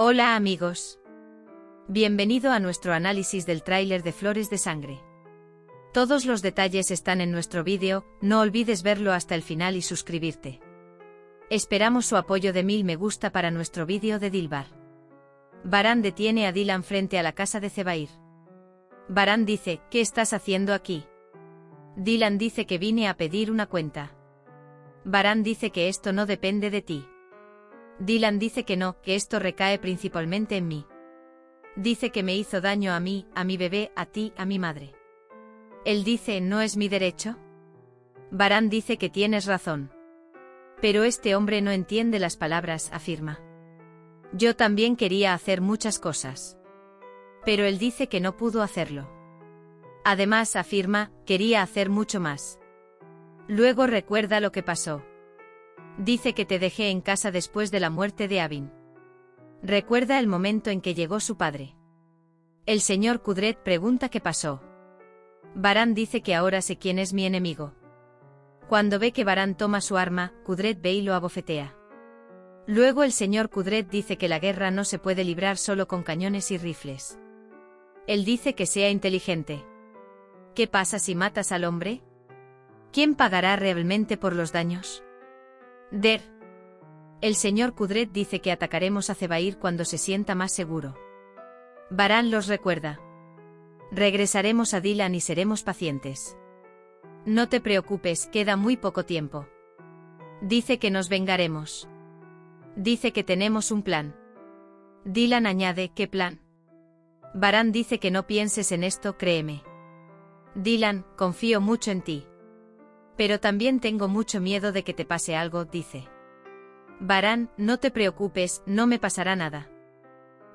Hola amigos. Bienvenido a nuestro análisis del tráiler de Flores de Sangre. Todos los detalles están en nuestro vídeo, no olvides verlo hasta el final y suscribirte. Esperamos su apoyo de 1000 me gusta para nuestro vídeo de Dilbar. Varán detiene a Dylan frente a la casa de Zebair. Varán dice, ¿qué estás haciendo aquí? Dylan dice que vine a pedir una cuenta. Varán dice que esto no depende de ti. Dylan dice que no, que esto recae principalmente en mí. Dice que me hizo daño a mí, a mi bebé, a ti, a mi madre. Él dice, ¿no es mi derecho? Varán dice que tienes razón. Pero este hombre no entiende las palabras, afirma. Yo también quería hacer muchas cosas. Pero él dice que no pudo hacerlo. Además, afirma, quería hacer mucho más. Luego recuerda lo que pasó. Dice que te dejé en casa después de la muerte de Abin. Recuerda el momento en que llegó su padre. El señor Kudret pregunta qué pasó. Varán dice que ahora sé quién es mi enemigo. Cuando ve que Varán toma su arma, Kudret ve y lo abofetea. Luego el señor Kudret dice que la guerra no se puede librar solo con cañones y rifles. Él dice que sea inteligente. ¿Qué pasa si matas al hombre? ¿Quién pagará realmente por los daños? El señor Kudret dice que atacaremos a Zebair cuando se sienta más seguro. Varán los recuerda. Regresaremos a Dylan y seremos pacientes. No te preocupes, queda muy poco tiempo. Dice que nos vengaremos. Dice que tenemos un plan. Dylan añade, ¿qué plan? Varán dice que no pienses en esto, créeme. Dylan, confío mucho en ti. Pero también tengo mucho miedo de que te pase algo, dice. Varán, no te preocupes, no me pasará nada.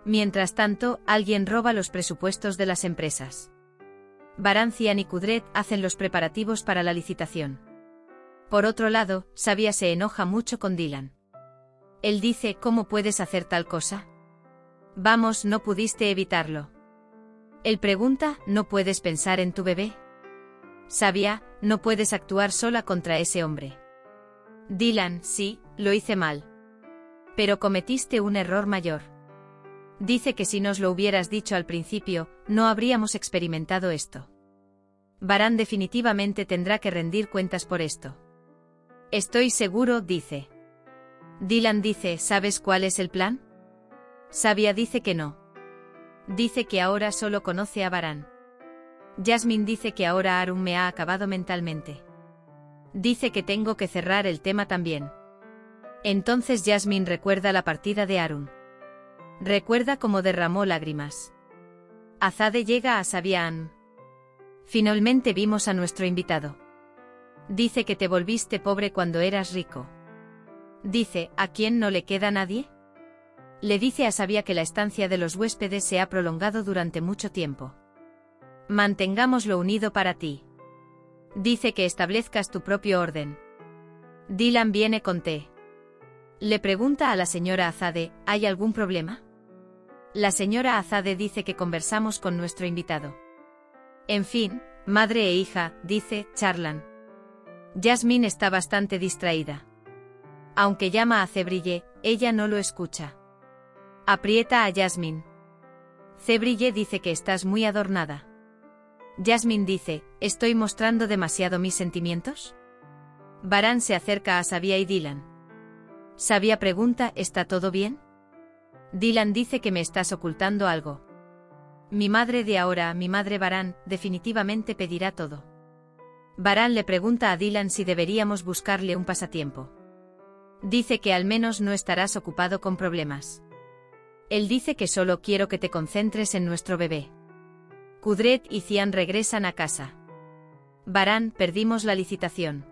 Mientras tanto, alguien roba los presupuestos de las empresas. Varancian y Kudret hacen los preparativos para la licitación. Por otro lado, Sabia se enoja mucho con Dylan. Él dice, ¿cómo puedes hacer tal cosa? Vamos, no pudiste evitarlo. Él pregunta, ¿no puedes pensar en tu bebé? Sabia, no puedes actuar sola contra ese hombre. Dylan, sí, lo hice mal. Pero cometiste un error mayor. Dice que si nos lo hubieras dicho al principio, no habríamos experimentado esto. Varán definitivamente tendrá que rendir cuentas por esto. Estoy seguro, dice. Dylan dice, ¿sabes cuál es el plan? Sabia dice que no. Dice que ahora solo conoce a Varán. Jasmine dice que ahora Arun me ha acabado mentalmente. Dice que tengo que cerrar el tema también. Entonces Jasmine recuerda la partida de Arun. Recuerda cómo derramó lágrimas. Azade llega a Sabian. Finalmente vimos a nuestro invitado. Dice que te volviste pobre cuando eras rico. Dice, ¿a quién no le queda nadie? Le dice a Sabia que la estancia de los huéspedes se ha prolongado durante mucho tiempo. Mantengámoslo unido para ti. Dice que establezcas tu propio orden. Dylan viene con té. Le pregunta a la señora Azade, ¿hay algún problema? La señora Azade dice que conversamos con nuestro invitado. En fin, madre e hija, dice, charlan. Jasmine está bastante distraída. Aunque llama a Zebrille, ella no lo escucha. Aprieta a Jasmine. Zebrille dice que estás muy adornada. Jasmine dice, ¿estoy mostrando demasiado mis sentimientos? Varán se acerca a Sabia y Dylan. Sabia pregunta, ¿está todo bien? Dylan dice que me estás ocultando algo. Mi madre de ahora, mi madre Varán, definitivamente pedirá todo. Varán le pregunta a Dylan si deberíamos buscarle un pasatiempo. Dice que al menos no estarás ocupado con problemas. Él dice que solo quiero que te concentres en nuestro bebé. Kudret y Cian regresan a casa. Varán, perdimos la licitación.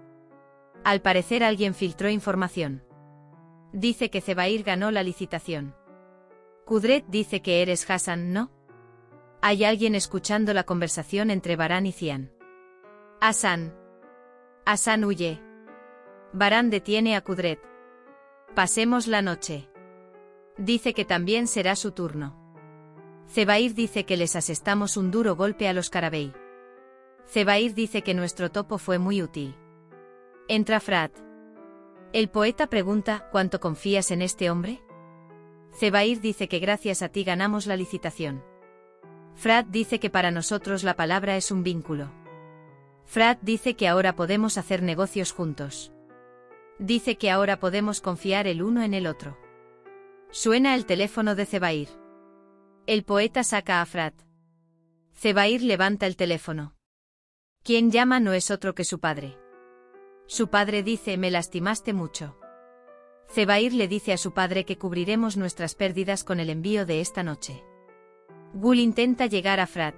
Al parecer alguien filtró información. Dice que Zebair ganó la licitación. Kudret dice que eres Hassan, ¿no? Hay alguien escuchando la conversación entre Varán y Cian. Hassan. Hassan huye. Varán detiene a Kudret. Pasemos la noche. Dice que también será su turno. Zebair dice que les asestamos un duro golpe a los Carabey. Zebair dice que nuestro topo fue muy útil. Entra Frat. El poeta pregunta, ¿cuánto confías en este hombre? Zebair dice que gracias a ti ganamos la licitación. Frat dice que para nosotros la palabra es un vínculo. Frat dice que ahora podemos hacer negocios juntos. Dice que ahora podemos confiar el uno en el otro. Suena el teléfono de Zebair. El poeta saca a Frat. Zebair levanta el teléfono. Quien llama no es otro que su padre. Su padre dice: me lastimaste mucho. Zebair le dice a su padre que cubriremos nuestras pérdidas con el envío de esta noche. Gul intenta llegar a Frat.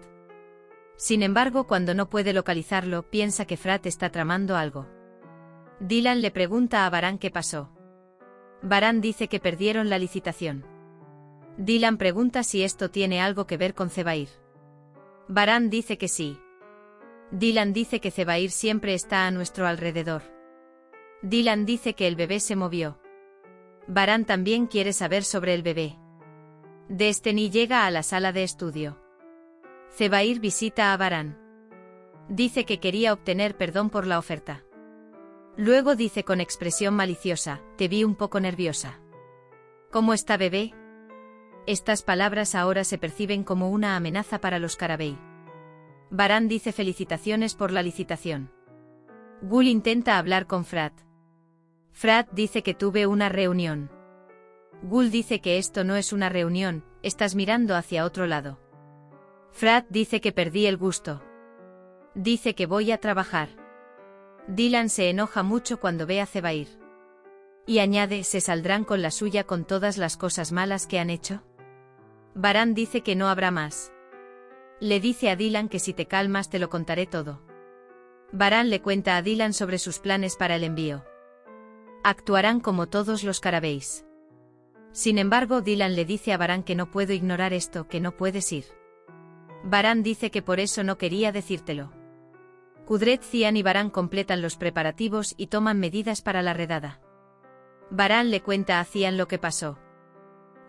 Sin embargo, cuando no puede localizarlo, piensa que Frat está tramando algo. Dylan le pregunta a Baran qué pasó. Baran dice que perdieron la licitación. Dylan pregunta si esto tiene algo que ver con Zebair. Baran dice que sí. Dylan dice que Zebair siempre está a nuestro alrededor. Dylan dice que el bebé se movió. Baran también quiere saber sobre el bebé. Destiny llega a la sala de estudio. Zebair visita a Baran. Dice que quería obtener perdón por la oferta. Luego dice con expresión maliciosa: te vi un poco nerviosa. ¿Cómo está bebé? Estas palabras ahora se perciben como una amenaza para los Carabey. Baran dice felicitaciones por la licitación. Gul intenta hablar con Frat. Frat dice que tuve una reunión. Gul dice que esto no es una reunión, estás mirando hacia otro lado. Frat dice que perdí el gusto. Dice que voy a trabajar. Dylan se enoja mucho cuando ve a Zebair. Y añade: ¿se saldrán con la suya con todas las cosas malas que han hecho? Baran dice que no habrá más. Le dice a Dylan que si te calmas te lo contaré todo. Baran le cuenta a Dylan sobre sus planes para el envío. Actuarán como todos los Carabeys. Sin embargo, Dylan le dice a Baran que no puedo ignorar esto, que no puedes ir. Baran dice que por eso no quería decírtelo. Kudret, Cian y Baran completan los preparativos y toman medidas para la redada. Baran le cuenta a Cian lo que pasó.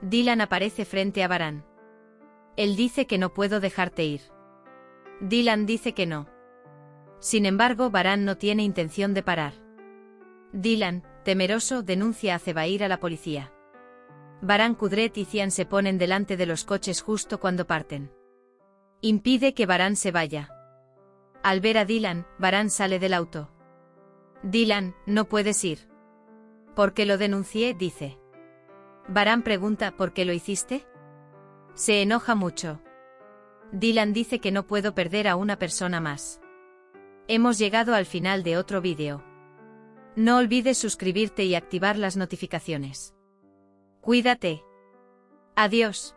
Dylan aparece frente a Baran. Él dice que no puedo dejarte ir. Dylan dice que no. Sin embargo, Baran no tiene intención de parar. Dylan, temeroso, denuncia a Zebair a la policía. Baran, Kudret y Cian se ponen delante de los coches justo cuando parten. Impide que Baran se vaya. Al ver a Dylan, Baran sale del auto. Dylan, no puedes ir. ¿Por qué lo denuncié?, dice. Baran pregunta: ¿por qué lo hiciste? Se enoja mucho. Dylan dice que no puedo perder a una persona más. Hemos llegado al final de otro vídeo. No olvides suscribirte y activar las notificaciones. Cuídate. Adiós.